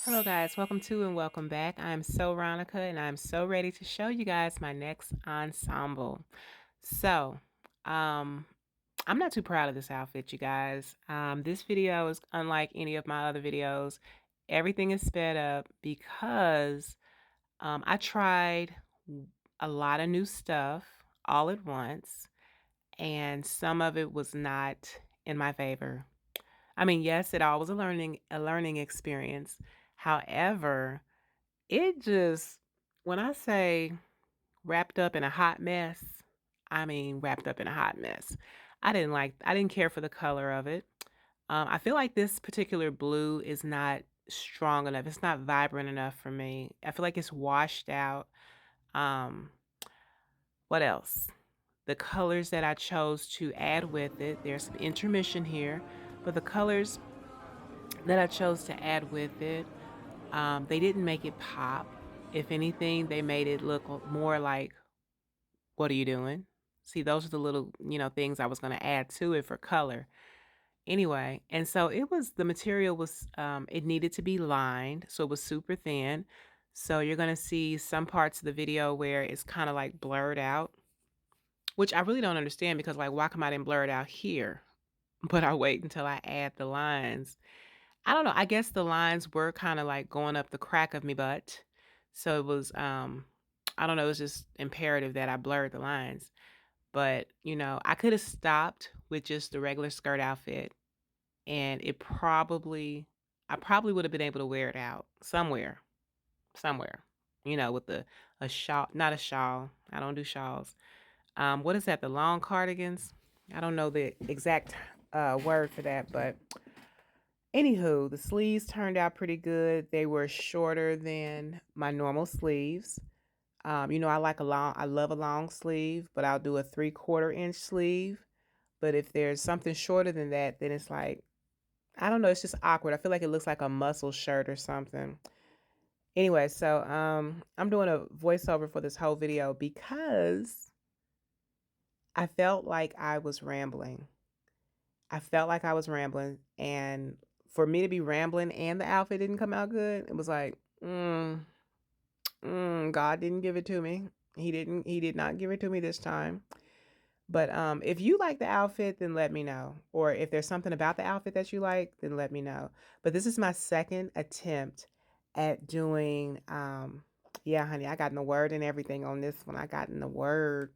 Hello guys, welcome to and welcome back. I'm so Ronica and I'm so ready to show you guys my next ensemble. So, um, I'm not too proud of this outfit, you guys. This video is unlike any of my other videos. Everything is sped up because I tried a lot of new stuff all at once, and some of it was not in my favor. I mean, yes, it all was a learning experience. However, it just when I say wrapped up in a hot mess, I mean wrapped up in a hot mess. I didn't care for the color of it. I feel like this particular blue is not strong enough. It's not vibrant enough for me. I feel like it's washed out. Um, what else? The colors that I chose to add with it, there's some intermission here, but the colors that I chose to add with it, they didn't make it pop. If anything, they made it look more like, "What are you doing?" See, those are the little, things I was gonna add to it for color. Anyway, and so the material was, it needed to be lined, so it was super thin. So you're gonna see some parts of the video where it's kinda like blurred out, which I really don't understand because, like, why come I didn't blur it out here? But I wait until I add the lines. I don't know, I guess the lines were kinda, like, going up the crack of me butt. So it was, I don't know, it was just imperative that I blurred the lines. But, I coulda stopped with just the regular skirt outfit, and I probably would have been able to wear it out somewhere, with a shawl not a shawl, I don't do shawls. What is that, the long cardigans? I don't know the exact, word for that, but anywho, the sleeves turned out pretty good. They were shorter than my normal sleeves. I love a long sleeve, but I'll do a 3/4 inch sleeve. But if there's something shorter than that, then it's like, I don't know, it's just awkward. I feel like it looks like a muscle shirt or something. Anyway, so I'm doing a voiceover for this whole video because I felt like I was rambling. I felt like I was rambling, and for me to be rambling and the outfit didn't come out good, it was like, God didn't give it to me. He did not give it to me this time. But if you like the outfit, then let me know. Or if there's something about the outfit that you like, then let me know. But this is my second attempt at doing yeah, honey, I got in the word and everything on this one. I got in the word.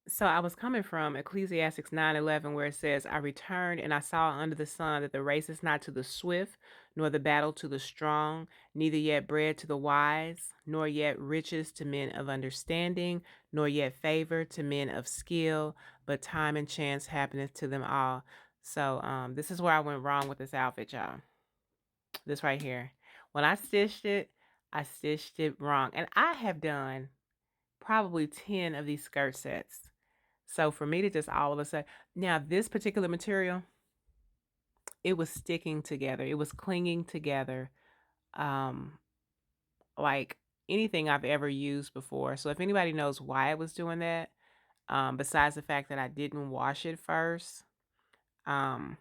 So I was coming from Ecclesiastes 9:11, where it says, I returned and I saw under the sun that the race is not to the swift, nor the battle to the strong, neither yet bread to the wise, nor yet riches to men of understanding, nor yet favor to men of skill, but time and chance happeneth to them all. So this is where I went wrong with this outfit, y'all. This right here. When I stitched it wrong. And I have done probably 10 of these skirt sets. So for me to just all of a sudden now this particular material, it was sticking together. It was clinging together, um, like anything I've ever used before. So if anybody knows why I was doing that, besides the fact that I didn't wash it first, um,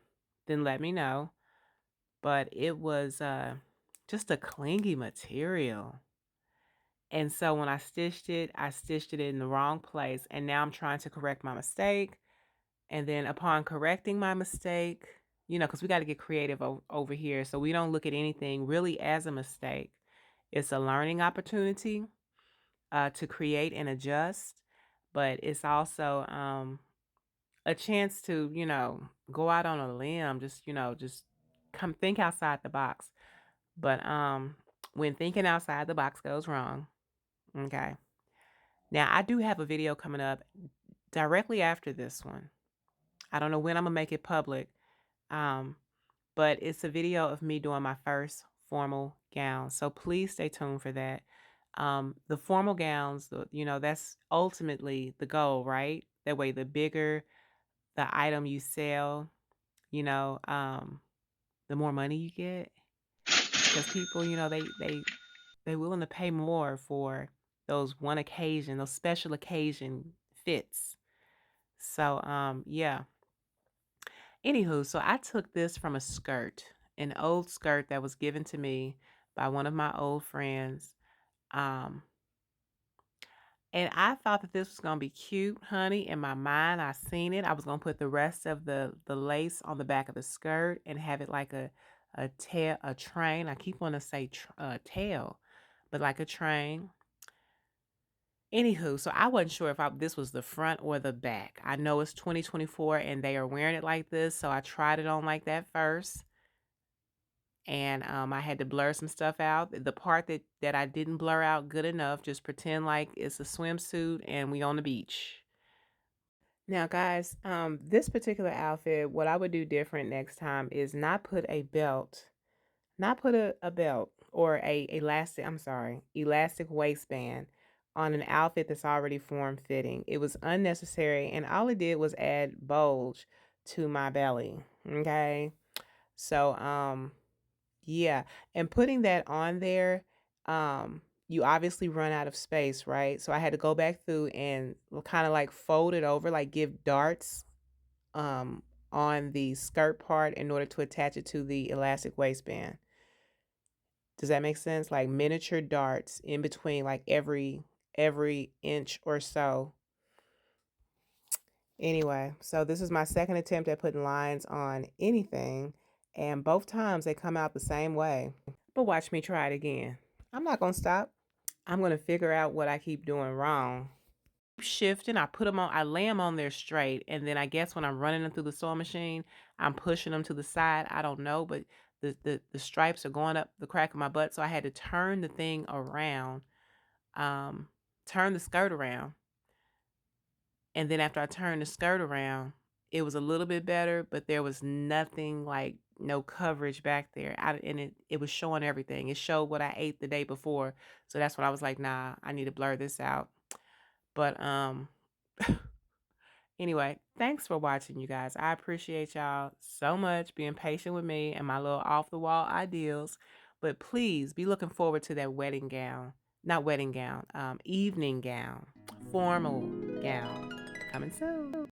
then let me know. But it was just a clingy material. And so when I stitched it in the wrong place. And now I'm trying to correct my mistake. And then upon correcting my mistake, because we got to get creative over here. So we don't look at anything really as a mistake. It's a learning opportunity to create and adjust, but it's also a chance to, go out on a limb, just come think outside the box. But when thinking outside the box goes wrong, okay. Now I do have a video coming up directly after this one. I don't know when I'm gonna make it public. Um, but it's a video of me doing my first formal gown. So please stay tuned for that. The formal gowns, that's ultimately the goal, right? That way, the bigger the item you sell, you know, um, the more money you get, because people, they willing to pay more for those special occasion fits. So, yeah. Anywho, so I took this from a skirt, an old skirt that was given to me by one of my old friends. Um, and I thought that this was gonna be cute, honey. In my mind, I seen it. I was gonna put the rest of the lace on the back of the skirt and have it like a tail, a train. I keep wanting to say tail, but like a train. Anywho, so I wasn't sure if this was the front or the back. I know it's 2024 and they are wearing it like this, so I tried it on like that first, and I had to blur some stuff out. The part that I didn't blur out good enough, just pretend like it's a swimsuit and we on the beach. Now, guys, this particular outfit, what I would do different next time is not put a belt, not put a belt or a elastic, I'm sorry, elastic waistband on an outfit that's already form fitting. It was unnecessary, and all it did was add bulge to my belly. Okay. So, yeah, and putting that on there, you obviously run out of space, right? So I had to go back through and kind of like fold it over, like give darts um on the skirt part in order to attach it to the elastic waistband. Does that make sense? Like miniature darts in between like every inch or so. Anyway, so this is my second attempt at putting lines on anything, and both times they come out the same way. But watch me try it again. I'm not going to stop. I'm going to figure out what I keep doing wrong. Shifting, I put them on, I lay them on there straight, and then I guess when I'm running them through the sewing machine, I'm pushing them to the side. I don't know, but the stripes are going up the crack of my butt, so I had to turn the thing around, um, turn the skirt around, and then after I turned the skirt around, it was a little bit better, but there was nothing like no coverage back there. And it was showing everything. It showed what I ate the day before. So that's when I was like, nah, I need to blur this out. But anyway, thanks for watching, you guys. I appreciate y'all so much being patient with me and my little off the wall ideals. But please be looking forward to that wedding gown. Not wedding gown, evening gown, formal gown coming soon.